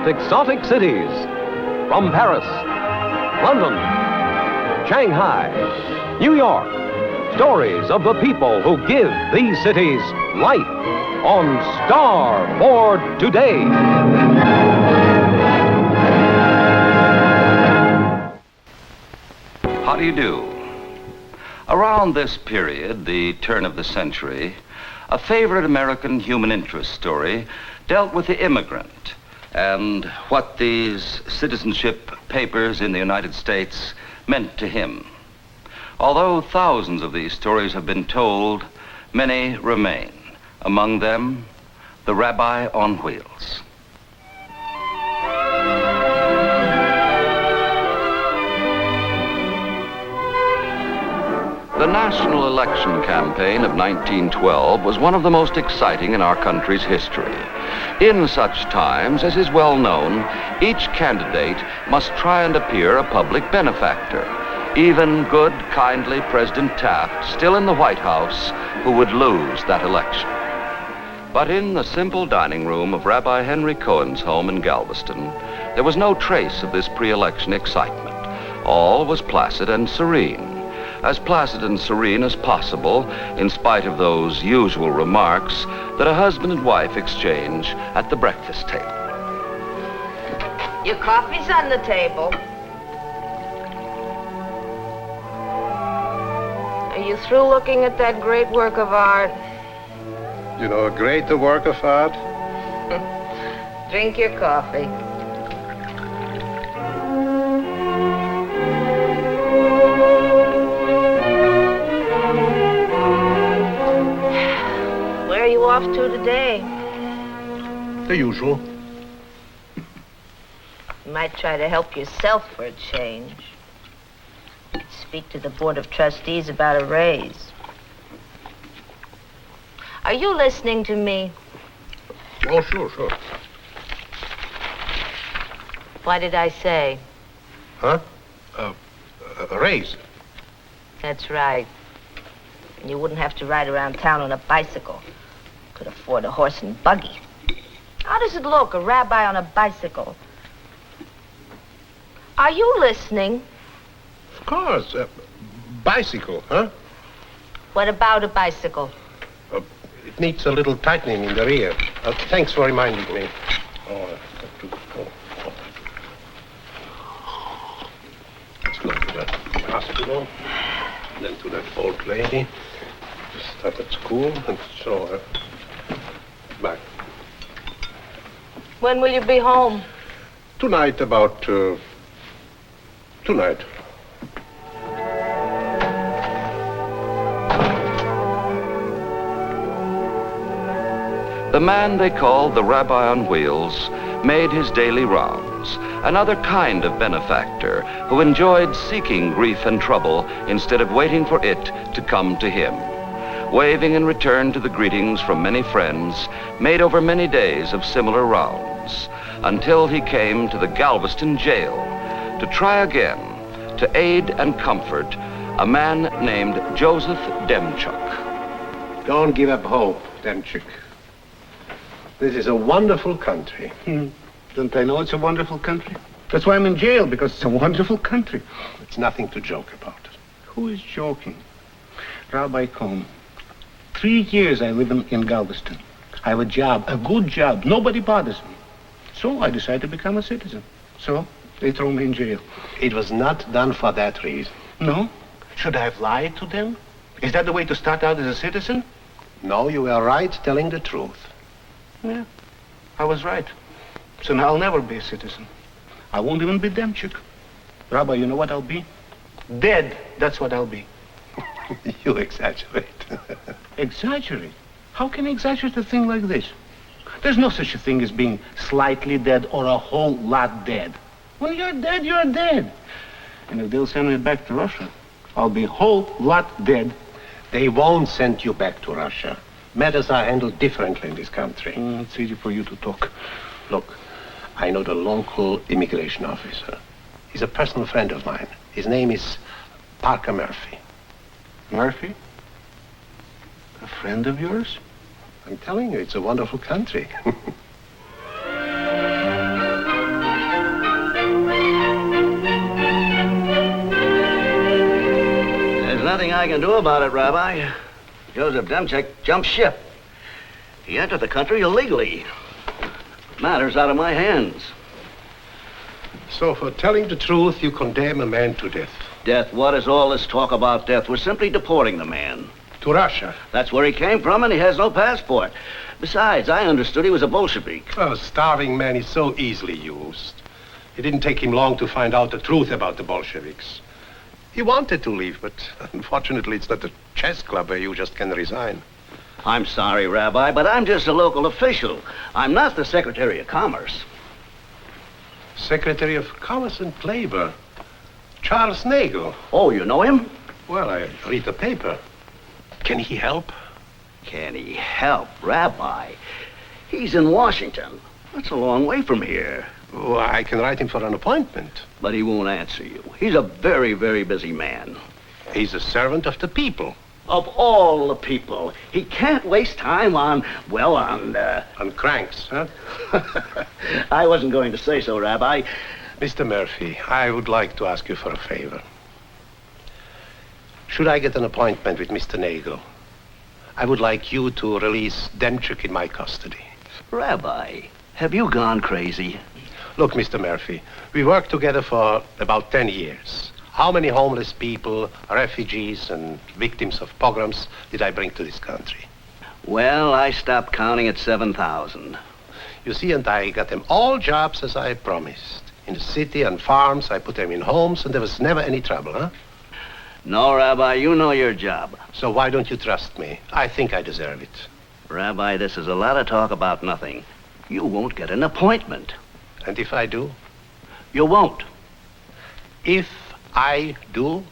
most exotic cities. From Paris, London, Shanghai, New York. Stories of the people who give these cities life on Starboard Today. How do you do? Around this period, the turn of the century, a favorite American human interest story dealt with the immigrant and what these citizenship papers in the United States meant to him. Although thousands of these stories have been told, many remain. Among them, the Rabbi on Wheels. The national election campaign of 1912 was one of the most exciting in our country's history. In such times, as is well known, each candidate must try and appear a public benefactor. Even good, kindly President Taft, still in the White House, who would lose that election. But in the simple dining room of Rabbi Henry Cohen's home in Galveston, there was no trace of this pre-election excitement. All was placid and serene. As placid and serene as possible, in spite of those usual remarks that a husband and wife exchange at the breakfast table. Your coffee's on the table. Are you through looking at that great work of art? You know, a greater work of art? Drink your coffee. Where are you off to today? The usual. You might try to help yourself for a change. Speak to the Board of Trustees about a raise. Are you listening to me? Oh, sure. What did I say? Huh? A raise. That's right. And you wouldn't have to ride around town on a bicycle. Could afford a horse and buggy. How does it look, a rabbi on a bicycle? Are you listening? Of course. Bicycle, huh? What about a bicycle? It needs a little tightening in the rear. Thanks for reminding me. Oh, I have to go. Let's go to that hospital, then to that old lady. Start at school and show her back. When will you be home? Tonight, about tonight. The man they called the Rabbi on Wheels made his daily rounds, another kind of benefactor who enjoyed seeking grief and trouble instead of waiting for it to come to him. Waving in return to the greetings from many friends, made over many days of similar rounds, until he came to the Galveston jail to try again to aid and comfort a man named Josef Demchuk. Don't give up hope, Demchuk. This is a wonderful country. Don't I know it's a wonderful country? That's why I'm in jail, because it's a wonderful country. It's nothing to joke about. Who is joking? Rabbi Cohen. 3 years I live in Galveston. I have a job, a good job. Nobody bothers me. So I decided to become a citizen. So they throw me in jail. It was not done for that reason. No? Should I have lied to them? Is that the way to start out as a citizen? No, you were right telling the truth. Yeah, I was right. So now I'll never be a citizen. I won't even be Demchuk. Rabbi, you know what I'll be? Dead, that's what I'll be. You exaggerate. Exaggerate? How can I exaggerate a thing like this? There's no such a thing as being slightly dead or a whole lot dead. When you're dead, you're dead. And if they'll send me back to Russia, I'll be a whole lot dead. They won't send you back to Russia. Matters are handled differently in this country. It's easy for you to talk. Look, I know the local immigration officer. He's a personal friend of mine. His name is Parker Murphy. Murphy? A friend of yours? I'm telling you, it's a wonderful country. nothing I can do about it, Rabbi. Josef Demchuk jumped ship. He entered the country illegally. Matter's out of my hands. So for telling the truth, you condemn a man to death. Death? What is all this talk about death? We're simply deporting the man. To Russia? That's where he came from, and he has no passport. Besides, I understood he was a Bolshevik. A starving man is so easily used. It didn't take him long to find out the truth about the Bolsheviks. He wanted to leave, but unfortunately it's not a chess club where you just can resign. I'm sorry, Rabbi, but I'm just a local official. I'm not the Secretary of Commerce. Secretary of Commerce and Labor, Charles Nagel. Oh, you know him? Well, I read the paper. Can he help? Can he help, Rabbi? He's in Washington. That's a long way from here. Oh, I can write him for an appointment. But he won't answer you. He's a very, very busy man. He's a servant of the people. Of all the people. He can't waste time on, well, on cranks, huh? I wasn't going to say so, Rabbi. Mr. Murphy, I would like to ask you for a favor. Should I get an appointment with Mr. Nagel, I would like you to release Demchuk in my custody. Rabbi, have you gone crazy? Look, Mr. Murphy, we worked together for about 10 years. How many homeless people, refugees, and victims of pogroms did I bring to this country? Well, I stopped counting at 7,000. You see, and I got them all jobs as I promised. In the city and farms, I put them in homes, and there was never any trouble, huh? No, Rabbi, you know your job. So why don't you trust me? I think I deserve it. Rabbi, this is a lot of talk about nothing. You won't get an appointment. And if I do? You won't. If I do?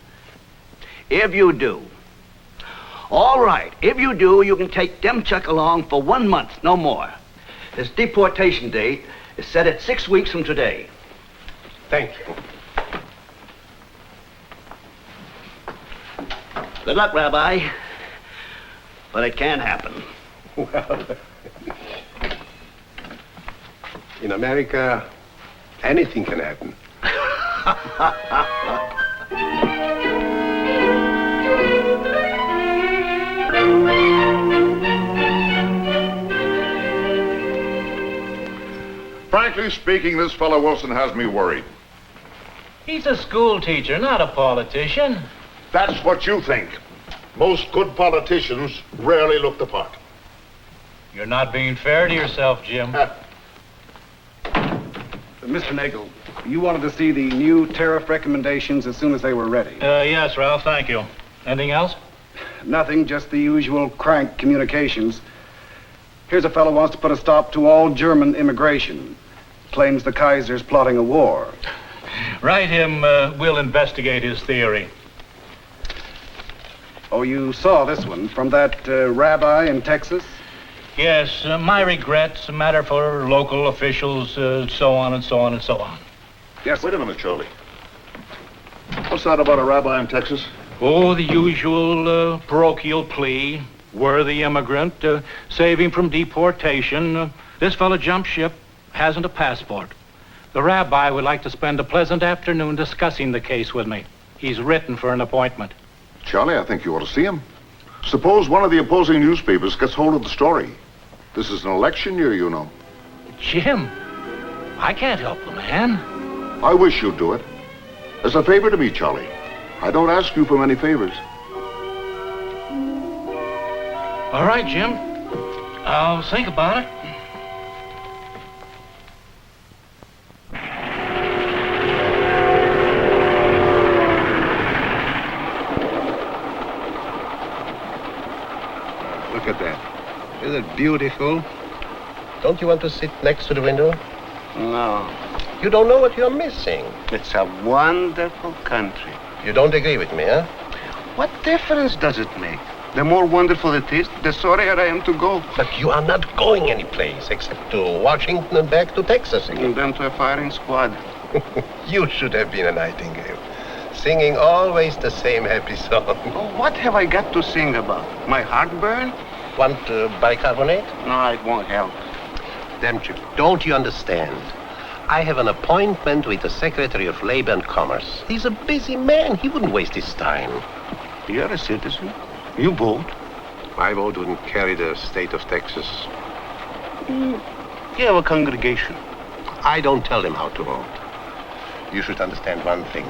If you do. All right, if you do, you can take Demchuk along for 1 month, no more. His deportation date is set at 6 weeks from today. Thank you. Good luck, Rabbi. But it can happen. Well, in America, anything can happen. Frankly speaking, this fellow Wilson has me worried. He's a school teacher, not a politician. That's what you think. Most good politicians rarely look the part. You're not being fair to yourself, Jim. Mr. Nagel, you wanted to see the new tariff recommendations as soon as they were ready. Yes, Ralph, thank you. Anything else? Nothing, just the usual crank communications. Here's a fellow wants to put a stop to all German immigration. Claims the Kaiser's plotting a war. Write him, we'll investigate his theory. Oh, you saw this one from that rabbi in Texas? Yes, my regrets, a matter for local officials, so on and so on and so on. Yes. Wait a minute, Shirley. What's that about a rabbi in Texas? Oh, the usual parochial plea. Worthy immigrant, save him from deportation. This fellow jumped ship, hasn't a passport. The rabbi would like to spend a pleasant afternoon discussing the case with me. He's written for an appointment. Charlie, I think you ought to see him. Suppose one of the opposing newspapers gets hold of the story. This is an election year, you know. Jim, I can't help the man. I wish you'd do it. As a favor to me, Charlie. I don't ask you for many favors. All right, Jim. I'll think about it. Look at that. Isn't it beautiful? Don't you want to sit next to the window? No. You don't know what you're missing. It's a wonderful country. You don't agree with me, huh? What difference does it make? The more wonderful it is, the sorrier I am to go. But you are not going anyplace except to Washington and back to Texas again. And then to a firing squad. You should have been a nightingale, singing always the same happy song. Oh, what have I got to sing about? My heartburn? Want bicarbonate? No, it won't help. Demchuk, don't you understand? I have an appointment with the Secretary of Labor and Commerce. He's a busy man. He wouldn't waste his time. You're a citizen. You vote. My vote wouldn't carry the state of Texas. You have a congregation. I don't tell them how to vote. You should understand one thing.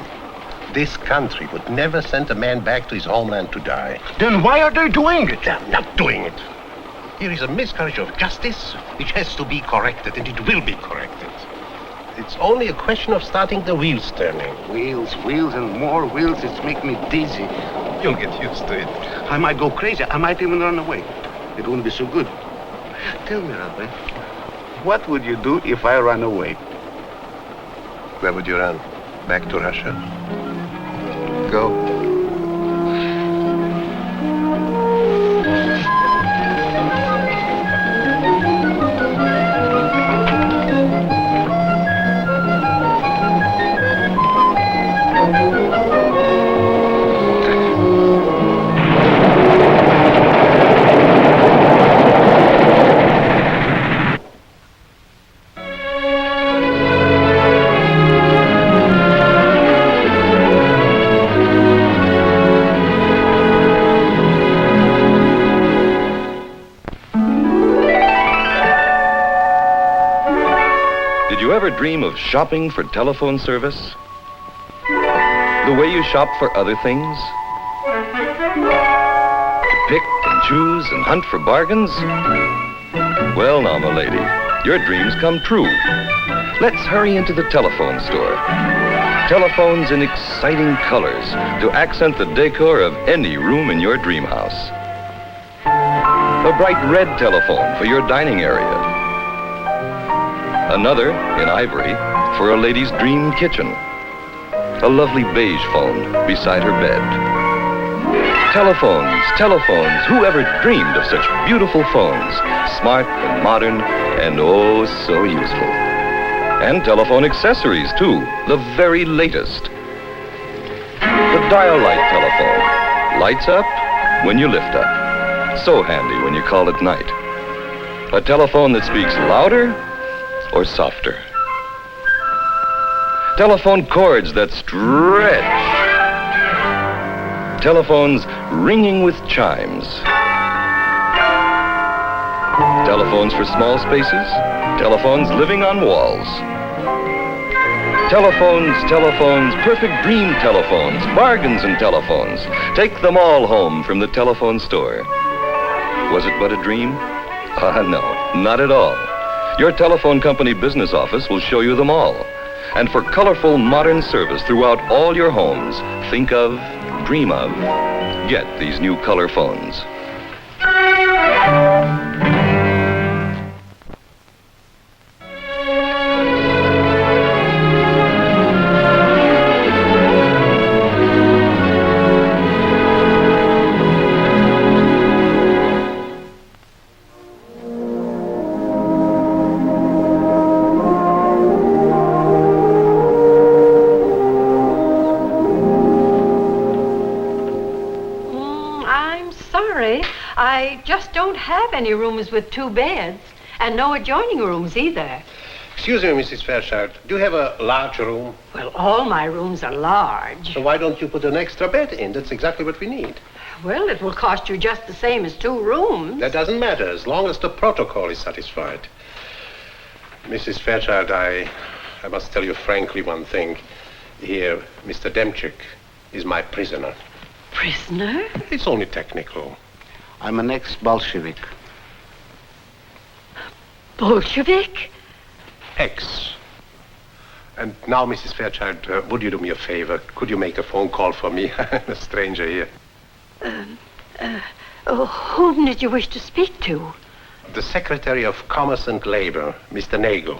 This country would never send a man back to his homeland to die. Then why are they doing it? They're not doing it. Here is a miscarriage of justice which has to be corrected, and it will be corrected. It's only a question of starting the wheels turning. Wheels, and more wheels. It's making me dizzy. You'll get used to it. I might go crazy. I might even run away. It wouldn't be so good. Tell me, Rabbi, what would you do if I ran away? Where would you run? Back to Russia? Go. Dream of shopping for telephone service? The way you shop for other things? To pick and choose and hunt for bargains? Well, now, my lady, your dreams come true. Let's hurry into the telephone store. Telephones in exciting colors to accent the decor of any room in your dream house. A bright red telephone for your dining area. Another, in ivory, for a lady's dream kitchen. A lovely beige phone beside her bed. Telephones. Who ever dreamed of such beautiful phones? Smart and modern and oh so useful. And telephone accessories, too. The very latest. The dial light telephone. Lights up when you lift up. So handy when you call at night. A telephone that speaks louder or softer. Telephone cords that stretch. Telephones ringing with chimes. Telephones for small spaces. Telephones living on walls. Telephones, perfect dream telephones, bargains in telephones. Take them all home from the telephone store. Was it but a dream? No, not at all. Your telephone company business office will show you them all. And for colorful modern service throughout all your homes, think of, dream of, get these new color phones. I just don't have any rooms with 2 beds, and no adjoining rooms either. Excuse me, Mrs. Fairchild. Do you have a large room? Well, all my rooms are large. So why don't you put an extra bed in? That's exactly what we need. Well, it will cost you just the same as 2 rooms. That doesn't matter, as long as the protocol is satisfied. Mrs. Fairchild, I must tell you frankly one thing. Here, Mr. Demchuk is my prisoner. Prisoner? It's only technical. I'm an ex-Bolshevik. Bolshevik? Ex. And now, Mrs. Fairchild, would you do me a favor? Could you make a phone call for me? I'm a stranger here. Whom did you wish to speak to? The Secretary of Commerce and Labor, Mr. Negley.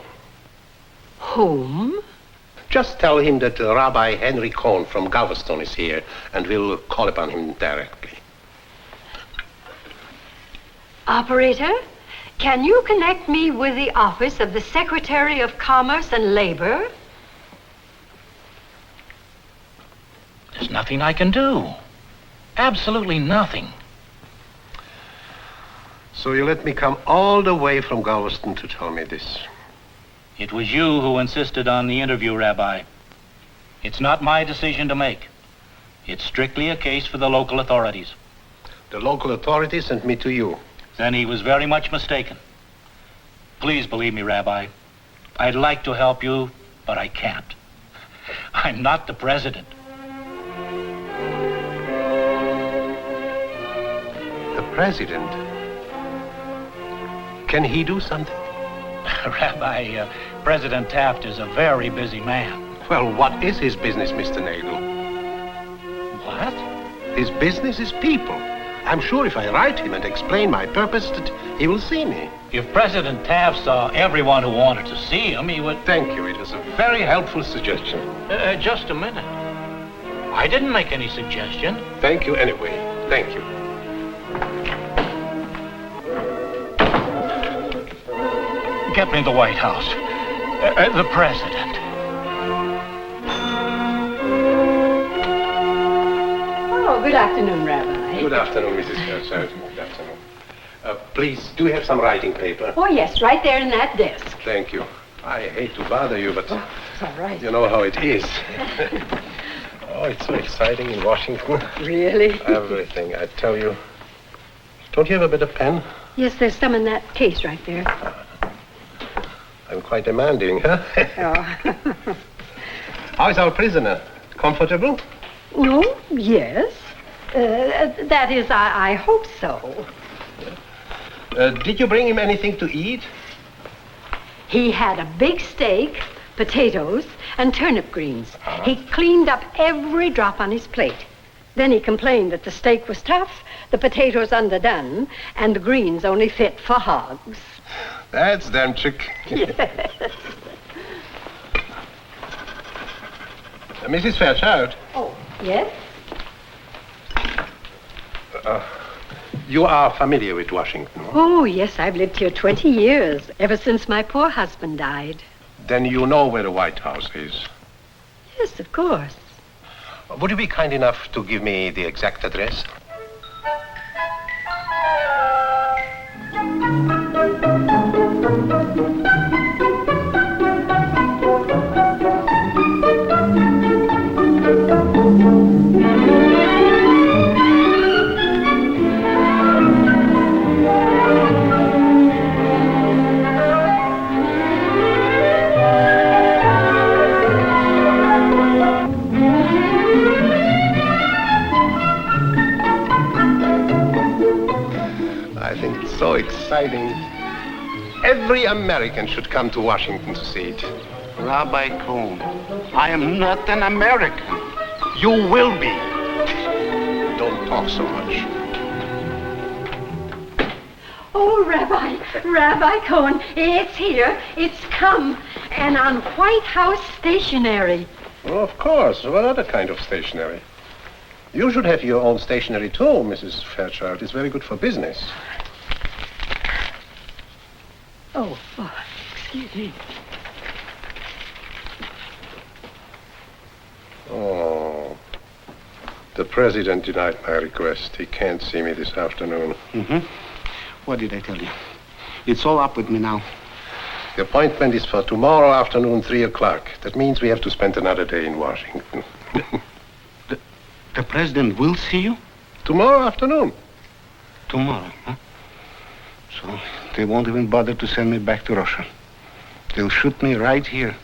Whom? Just tell him that Rabbi Henry Cohen from Galveston is here, and we'll call upon him directly. Operator, can you connect me with the office of the Secretary of Commerce and Labor? There's nothing I can do. Absolutely nothing. So you let me come all the way from Galveston to tell me this? It was you who insisted on the interview, Rabbi. It's not my decision to make. It's strictly a case for the local authorities. The local authorities sent me to you. Then he was very much mistaken. Please believe me, Rabbi. I'd like to help you, but I can't. I'm not the president. The president? Can he do something? Rabbi, President Taft is a very busy man. Well, what is his business, Mr. Negley? What? His business is people. I'm sure if I write him and explain my purpose, that he will see me. If President Taft saw everyone who wanted to see him, he would... Thank you. It was a very helpful suggestion. Just a minute. I didn't make any suggestion. Thank you anyway. Thank you. Get me the White House. The president. Oh, good afternoon, Rabbi. Good afternoon, Mrs. Fairchild. Good afternoon. Please, do you have some writing paper? Oh, yes, right there in that desk. Thank you. I hate to bother you, but It's all right. you know how it is. Oh, it's so exciting in Washington. Really? Everything, I tell you. Don't you have a bit of pen? Yes, there's some in that case right there. I'm quite demanding, huh? Oh. How is our prisoner? Comfortable? Oh, yes. That is, I hope so. Did you bring him anything to eat? He had a big steak, potatoes, and turnip greens. He cleaned up every drop on his plate. Then he complained that the steak was tough, the potatoes underdone, and the greens only fit for hogs. That's Demchuk. Yes. Mrs. Fairchild. Oh, yes? You are familiar with Washington. Oh, yes, I've lived here 20 years, ever since my poor husband died. Then you know where the White House is. Yes, of course. Would you be kind enough to give me the exact address? So exciting. Every American should come to Washington to see it. Rabbi Cohen, I am not an American. You will be. Don't talk so much. Oh, Rabbi Cohen, it's here. It's come. And on White House stationery. Well, of course. What other kind of stationery? You should have your own stationery too, Mrs. Fairchild. It's very good for business. Oh, excuse me. Oh, the president denied my request. He can't see me this afternoon. Mm-hmm. What did I tell you? It's all up with me now. The appointment is for tomorrow afternoon, 3 o'clock. That means we have to spend another day in Washington. The president will see you? Tomorrow afternoon. Tomorrow, huh? So they won't even bother to send me back to Russia. They'll shoot me right here.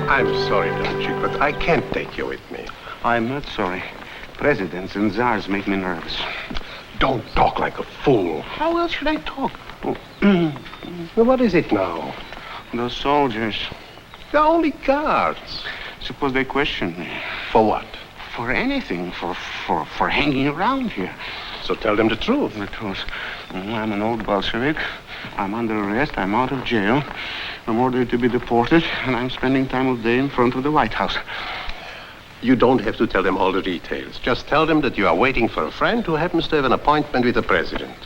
I'm sorry, Demchuk, but I can't take you with me. I'm not sorry. Presidents and czars make me nervous. Don't talk like a fool. How else should I talk? Well, what is it now? Those soldiers. They're only guards. Suppose they question me. For what? For anything. For hanging around here. So tell them the truth. The truth. I'm an old Bolshevik. I'm under arrest. I'm out of jail. I'm ordered to be deported, and I'm spending time of day in front of the White House. You don't have to tell them all the details. Just tell them that you are waiting for a friend who happens to have an appointment with the president.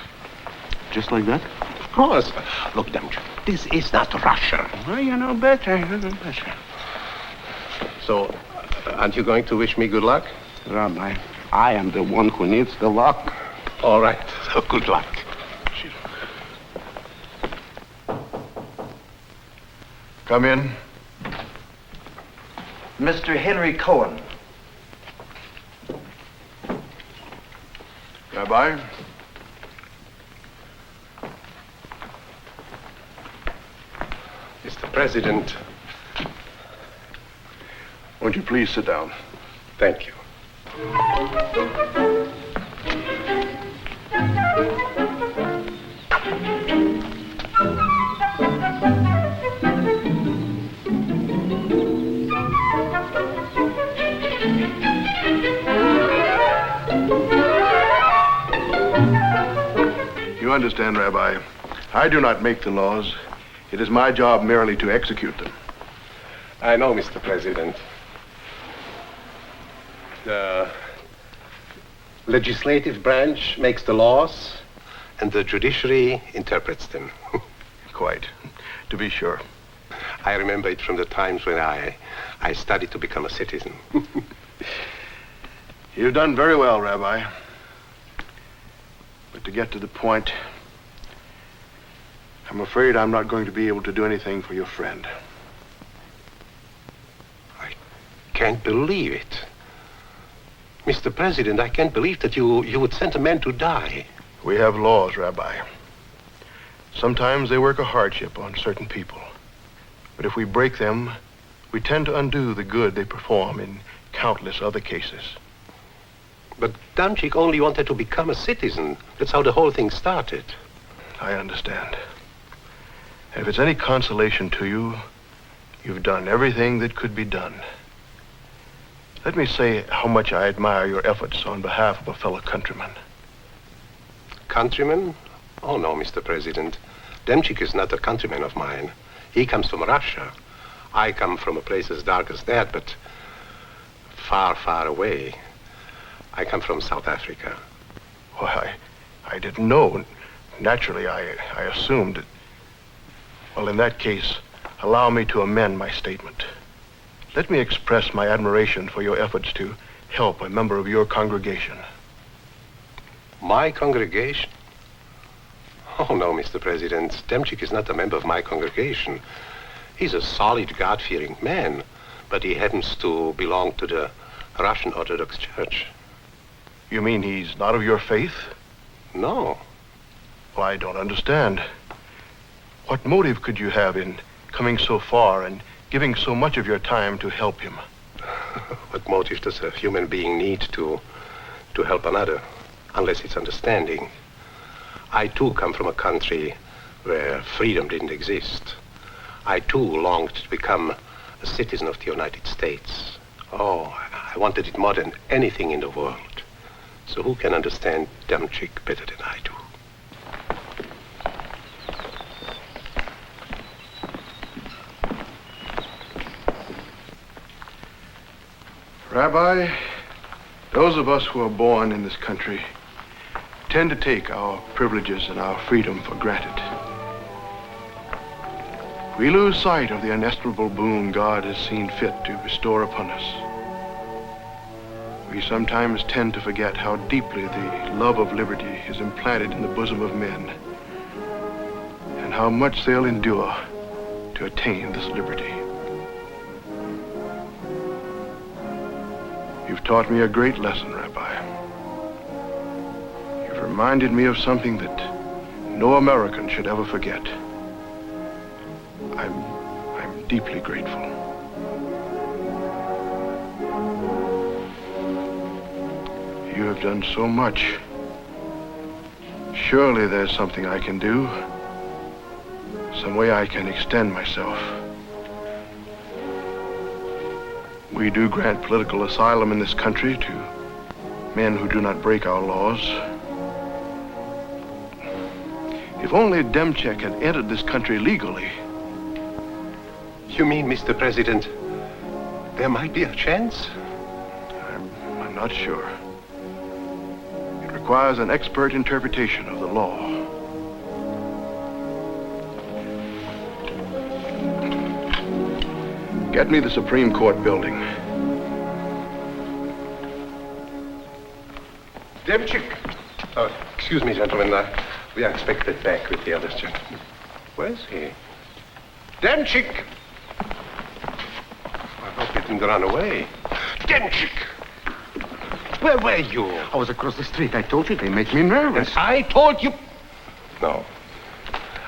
Just like that? Of course. Look, Demchuk, this is not Russia. Well, you know better. You know better. So, aren't you going to wish me good luck? Rabbi, I am the one who needs the luck. All right. So good luck. Come in. Mr. Henry Cohen. Rabbi? Mr. President. Won't you please sit down? Thank you. You understand, Rabbi, I do not make the laws. It is my job merely to execute them. I know, Mr. President. The legislative branch makes the laws, and the judiciary interprets them. Quite, to be sure. I remember it from the times when I studied to become a citizen. You've done very well, Rabbi. But to get to the point, I'm afraid I'm not going to be able to do anything for your friend. I can't believe it. Mr. President, I can't believe that you would send a man to die. We have laws, Rabbi. Sometimes they work a hardship on certain people. But if we break them, we tend to undo the good they perform in countless other cases. But Demchuk only wanted to become a citizen. That's how the whole thing started. I understand. And if it's any consolation to you, you've done everything that could be done. Let me say how much I admire your efforts on behalf of a fellow countryman. Countryman? Oh, no, Mr. President. Demchuk is not a countryman of mine. He comes from Russia. I come from a place as dark as that, but far, far away. I come from South Africa. Well, I didn't know. Naturally, I assumed it. Well, in that case, allow me to amend my statement. Let me express my admiration for your efforts to help a member of your congregation. My congregation? Oh, no, Mr. President. Demchuk is not a member of my congregation. He's a solid, God-fearing man, but he happens to belong to the Russian Orthodox Church. You mean he's not of your faith? No. Well, I don't understand. What motive could you have in coming so far and giving so much of your time to help him? What motive does a human being need to help another, unless it's understanding? I, too, come from a country where freedom didn't exist. I, too, longed to become a citizen of the United States. Oh, I wanted it more than anything in the world. So who can understand Demchuk better than I do? Rabbi, those of us who are born in this country tend to take our privileges and our freedom for granted. We lose sight of the inestimable boon God has seen fit to bestow upon us. We sometimes tend to forget how deeply the love of liberty is implanted in the bosom of men, and how much they'll endure to attain this liberty. You've taught me a great lesson, Rabbi. You've reminded me of something that no American should ever forget. I'm deeply grateful. You have done so much. Surely there's something I can do. Some way I can extend myself. We do grant political asylum in this country to men who do not break our laws. If only Demchuk had entered this country legally. You mean, Mr. President, there might be a chance? I'm not sure. It requires an expert interpretation of the law. Get me the Supreme Court building. Demchuk. Oh, excuse me, gentlemen. We are expected back with the others, gentlemen. Where's he? Demchuk! him to run away. Demchuk! Where were you? I was across the street. I told you they make me nervous. I told you... No.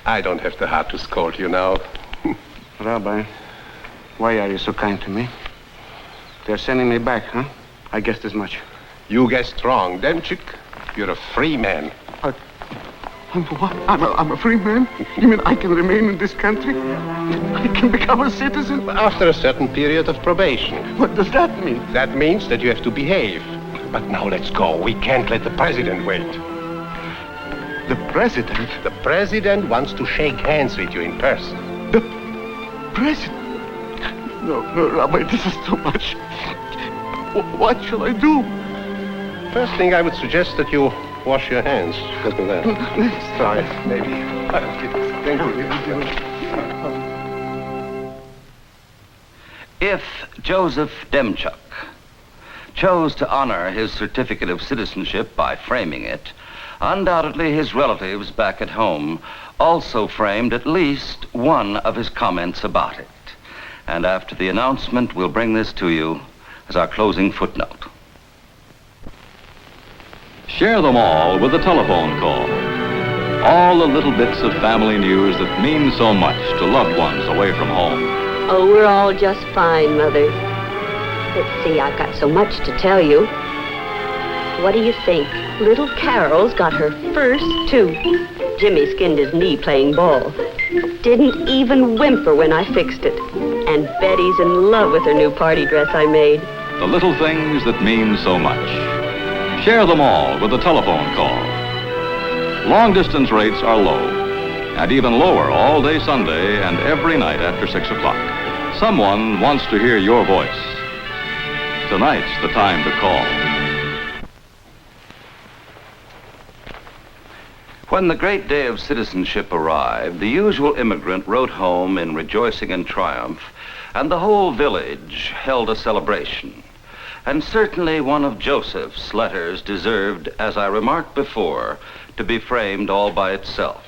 I don't have the heart to scold you now. Rabbi, why are you so kind to me? They're sending me back, huh? I guessed as much. You guessed wrong, Demchuk. You're a free man. I'm what? I'm a free man? You mean I can remain in this country? I can become a citizen? After a certain period of probation. What does that mean? That means that you have to behave. But now let's go. We can't let the president wait. The president? The president wants to shake hands with you in person. The president? No, Rabbi, this is too much. What shall I do? First thing, I would suggest that you wash your hands. Look at that. Try, maybe. Thank you. If Josef Demchuk chose to honor his certificate of citizenship by framing it, undoubtedly his relatives back at home also framed at least one of his comments about it. And after the announcement, we'll bring this to you as our closing footnote. Share them all with a telephone call. All the little bits of family news that mean so much to loved ones away from home. Oh, we're all just fine, Mother. Let's see, I've got so much to tell you. What do you think? Little Carol's got her first tooth. Jimmy skinned his knee playing ball. Didn't even whimper when I fixed it. And Betty's in love with her new party dress I made. The little things that mean so much. Share them all with a telephone call. Long-distance rates are low, and even lower all day Sunday and every night after 6 o'clock. Someone wants to hear your voice. Tonight's the time to call. When the great day of citizenship arrived, the usual immigrant rode home in rejoicing and triumph, and the whole village held a celebration. And certainly one of Joseph's letters deserved, as I remarked before, to be framed all by itself.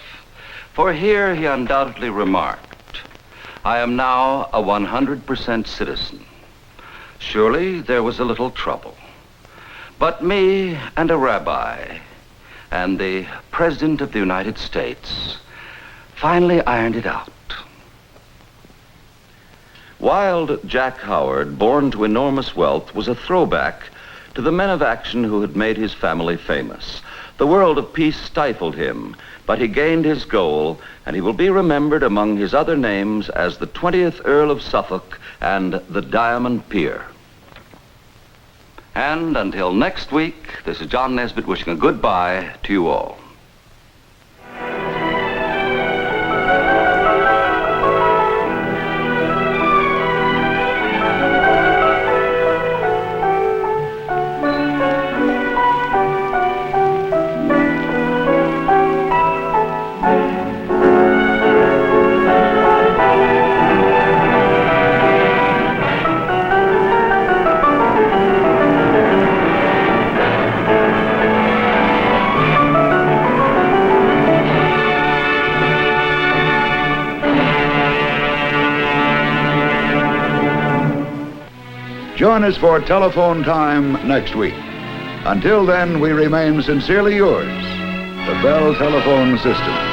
For here he undoubtedly remarked, "I am now a 100% citizen. Surely there was a little trouble. But me and a rabbi and the President of the United States finally ironed it out." Wild Jack Howard, born to enormous wealth, was a throwback to the men of action who had made his family famous. The world of peace stifled him, but he gained his goal, and he will be remembered among his other names as the 20th Earl of Suffolk and the Diamond Peer. And until next week, this is John Nesbitt wishing a goodbye to you all. Join us for Telephone Time next week. Until then, we remain sincerely yours, the Bell Telephone System.